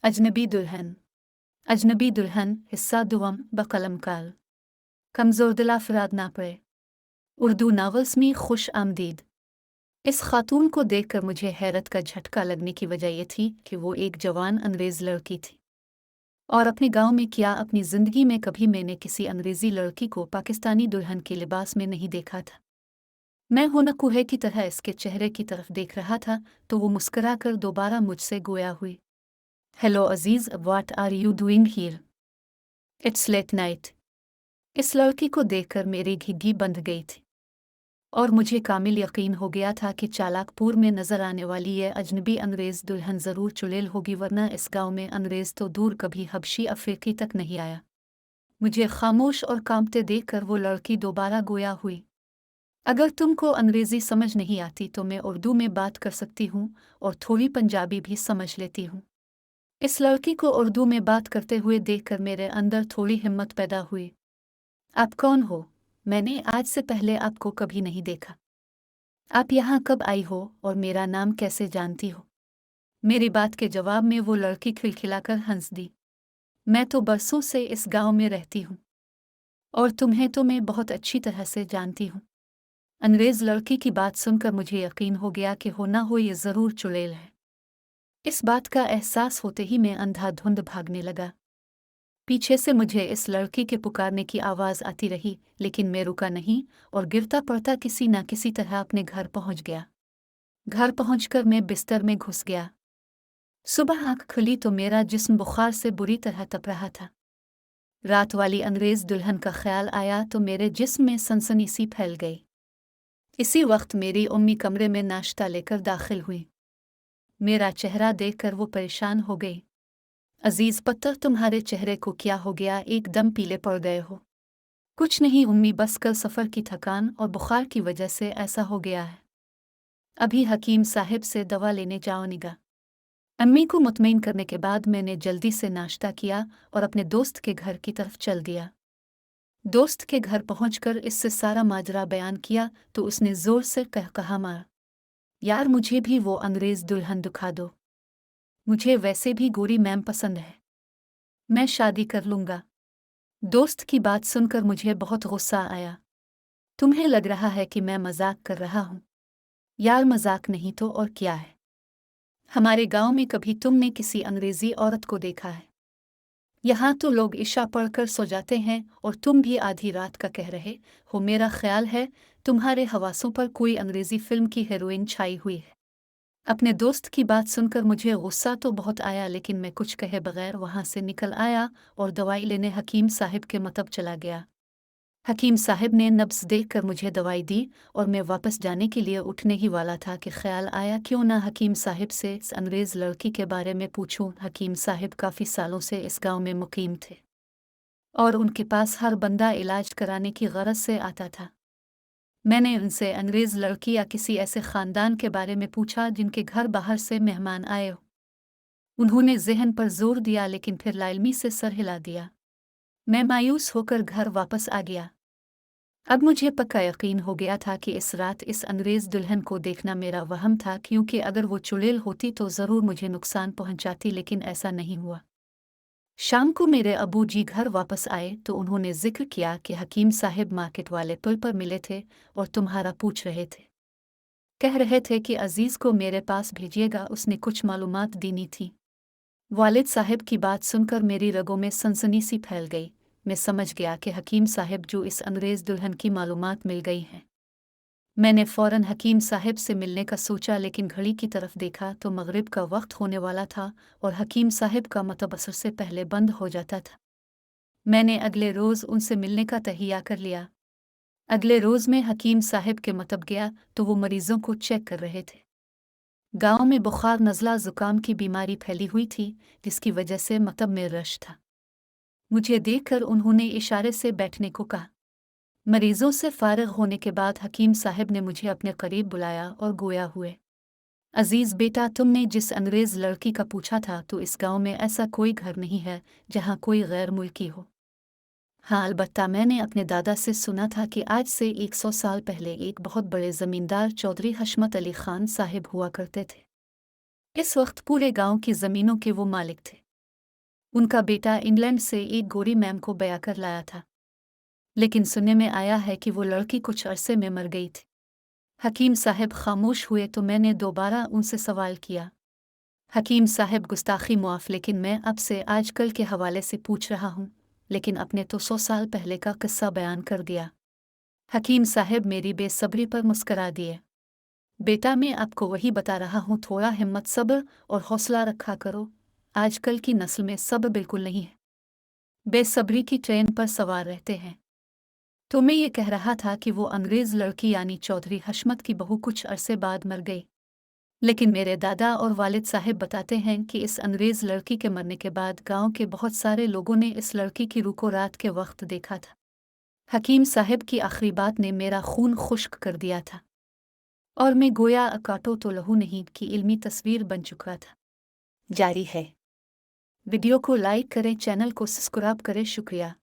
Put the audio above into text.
अजनबी दुल्हन। अजनबी दुल्हन हिस्सा दुवम बकलम काल। कमज़ोर दिल अफराद ना पड़े। उर्दू नावल्स में खुश आमदीद। इस खातून को देखकर मुझे हैरत का झटका लगने की वजह यह थी कि वो एक जवान अंग्रेज़ लड़की थी। और अपने गांव में क्या, अपनी ज़िंदगी में कभी मैंने किसी अंग्रेज़ी लड़की को पाकिस्तानी दुल्हन के लिबास में नहीं देखा था। मैं हुनकुहे की तरह इसके चेहरे की तरफ देख रहा था तो वो मुस्कुराकर दोबारा मुझसे गोया हुई। Hello Aziz, what are you doing here? It's late night. इस लड़की को देखकर मेरी घिघी बंध गई थी और मुझे कामिल यकीन हो गया था कि चालाकपुर में नजर आने वाली ये अजनबी अंग्रेज दुल्हन जरूर चुड़ैल होगी, वरना इस गांव में अंग्रेज तो दूर कभी हबशी अफ्रीकी तक नहीं आया। मुझे खामोश और कांपते देखकर वो लड़की दोबारा गोया हुई। अगर तुमको अंग्रेजी समझ नहीं आती तो मैं उर्दू में बात कर सकती हूँ और थोड़ी पंजाबी भी समझ लेती हूँ। इस लड़की को उर्दू में बात करते हुए देखकर मेरे अंदर थोड़ी हिम्मत पैदा हुई। आप कौन हो? मैंने आज से पहले आपको कभी नहीं देखा। आप यहाँ कब आई हो और मेरा नाम कैसे जानती हो? मेरी बात के जवाब में वो लड़की खिलखिलाकर हंस दी। मैं तो बरसों से इस गांव में रहती हूँ और तुम्हें तो मैं बहुत अच्छी तरह से जानती हूँ। अंग्रेज लड़की की बात सुनकर मुझे यकीन हो गया कि हो ना हो ये जरूर चुड़ैल है। इस बात का एहसास होते ही मैं अंधाधुंध भागने लगा। पीछे से मुझे इस लड़की के पुकारने की आवाज़ आती रही, लेकिन मैं रुका नहीं और गिरता पड़ता किसी न किसी तरह अपने घर पहुंच गया। घर पहुंचकर मैं बिस्तर में घुस गया। सुबह आंख खुली तो मेरा जिस्म बुखार से बुरी तरह तप रहा था। रात वाली अंग्रेज दुल्हन का ख्याल आया तो मेरे जिस्म में सनसनी सी फैल गई। इसी वक्त मेरी उम्मी कमरे में नाश्ता लेकर दाखिल हुई। मेरा चेहरा देखकर वो परेशान हो गई। अजीज पत्थर, तुम्हारे चेहरे को क्या हो गया? एकदम पीले पड़ गए हो। कुछ नहीं उम्मी, बस कल सफ़र की थकान और बुखार की वजह से ऐसा हो गया है। अभी हकीम साहिब से दवा लेने जाओ निगा। अम्मी को मुतमईन करने के बाद मैंने जल्दी से नाश्ता किया और अपने दोस्त के घर की तरफ चल दिया। दोस्त के घर पहुंचकर इससे सारा माजरा बयान किया तो उसने ज़ोर से कहा, मार यार, मुझे भी वो अंग्रेज़ दुल्हन दिखा दो। मुझे वैसे भी गोरी मैम पसंद है, मैं शादी कर लूँगा। दोस्त की बात सुनकर मुझे बहुत गुस्सा आया। तुम्हें लग रहा है कि मैं मजाक कर रहा हूँ? यार मजाक नहीं तो और क्या है। हमारे गांव में कभी तुमने किसी अंग्रेजी औरत को देखा है? यहाँ तो लोग इशा पढ़कर सो जाते हैं और तुम भी आधी रात का कह रहे हो मेरा ख्याल है तुम्हारे हवासों पर कोई अंग्रेजी फिल्म की हीरोइन छाई हुई है। अपने दोस्त की बात सुनकर मुझे गुस्सा तो बहुत आया, लेकिन मैं कुछ कहे बगैर वहाँ से निकल आया और दवाई लेने हकीम साहिब के मतब चला गया। हकीम साहिब ने नब्ज़ देखकर मुझे दवाई दी और मैं वापस जाने के लिए उठने ही वाला था कि ख्याल आया क्यों ना हकीम साहिब से इस अंग्रेज़ लड़की के बारे में पूछूं। हकीम साहिब काफ़ी सालों से इस गांव में मुकीम थे और उनके पास हर बंदा इलाज कराने की गरज से आता था। मैंने उनसे अंग्रेज़ लड़की या किसी ऐसे ख़ानदान के बारे में पूछा जिनके घर बाहर से मेहमान आए हो। उन्होंने ज़हन पर जोर दिया, लेकिन फिर लाइल्मी से सर हिला दिया। मैं मायूस होकर घर वापस आ गया। अब मुझे पक्का यकीन हो गया था कि इस रात इस अंग्रेज़ दुल्हन को देखना मेरा वहम था, क्योंकि अगर वो चुड़ैल होती तो ज़रूर मुझे नुकसान पहुंचाती, लेकिन ऐसा नहीं हुआ। शाम को मेरे अबू जी घर वापस आए तो उन्होंने जिक्र किया कि हकीम साहिब मार्केट वाले पुल पर मिले थे और तुम्हारा पूछ रहे थे। कह रहे थे कि अजीज़ को मेरे पास भेजिएगा, उसने कुछ मालूमात देनी थी। वालिद साहिब की बात सुनकर मेरी रगों में सनसनी सी फैल गई। मैं समझ गया कि हकीम साहिब जो इस अंग्रेज़ दुल्हन की मालूमात मिल गई हैं। मैंने फ़ौरन हकीम साहिब से मिलने का सोचा, लेकिन घड़ी की तरफ देखा तो मगरिब का वक्त होने वाला था और हकीम साहिब का मतब असर से पहले बंद हो जाता था। मैंने अगले रोज़ उनसे मिलने का तहिया कर लिया। अगले रोज़ में हकीम साहिब के मतब गया तो वो मरीज़ों को चेक कर रहे थे। गांव में बुखार, नज़ला, ज़ुकाम की बीमारी फैली हुई थी, जिसकी वजह से मतब में रश था। मुझे देखकर उन्होंने इशारे से बैठने को कहा। मरीजों से फारिग होने के बाद हकीम साहिब ने मुझे अपने करीब बुलाया और गोया हुए, अजीज़ बेटा, तुमने जिस अंग्रेज़ लड़की का पूछा था तो इस गांव में ऐसा कोई घर नहीं है जहां कोई गैर मुल्की हो। हाँ, अलबत्ता मैंने अपने दादा से सुना था कि आज से 100 साल पहले एक बहुत बड़े ज़मींदार चौधरी हशमत अली खान साहिब हुआ करते थे। इस वक्त पूरे गांव की ज़मीनों के वो मालिक थे। उनका बेटा इंग्लैंड से एक गोरी मैम को बया कर लाया था, लेकिन सुनने में आया है कि वो लड़की कुछ अरसे में मर गई थी। हकीम साहब खामोश हुए तो मैंने दोबारा उनसे सवाल किया, हकीम साहब गुस्ताखी मुआफ, लेकिन मैं अब से आजकल के हवाले से पूछ रहा हूँ, लेकिन अपने तो 100 साल पहले का किस्सा बयान कर दिया। हकीम साहब मेरी बेसब्री पर मुस्करा दिए। बेटा मैं आपको वही बता रहा हूँ, थोड़ा हिम्मत सब्र और हौसला रखा करो, आजकल की नस्ल में सब्र बिल्कुल नहीं है, बेसब्री की ट्रेन पर सवार रहते हैं। तो मैं ये कह रहा था कि वो अंग्रेज़ लड़की यानी चौधरी हशमत की बहू कुछ अरसे बाद मर गई, लेकिन मेरे दादा और वालिद साहब बताते हैं कि इस अंग्रेज़ लड़की के मरने के बाद गांव के बहुत सारे लोगों ने इस लड़की की रूह को रात के वक्त देखा था। हकीम साहब की आखिरी बात ने मेरा खून खुश्क कर दिया था और मैं गोया काटो तो लहू नहीं की इल्मी तस्वीर बन चुका था। जारी है। वीडियो को लाइक करें, चैनल को सब्सक्राइब करें। शुक्रिया।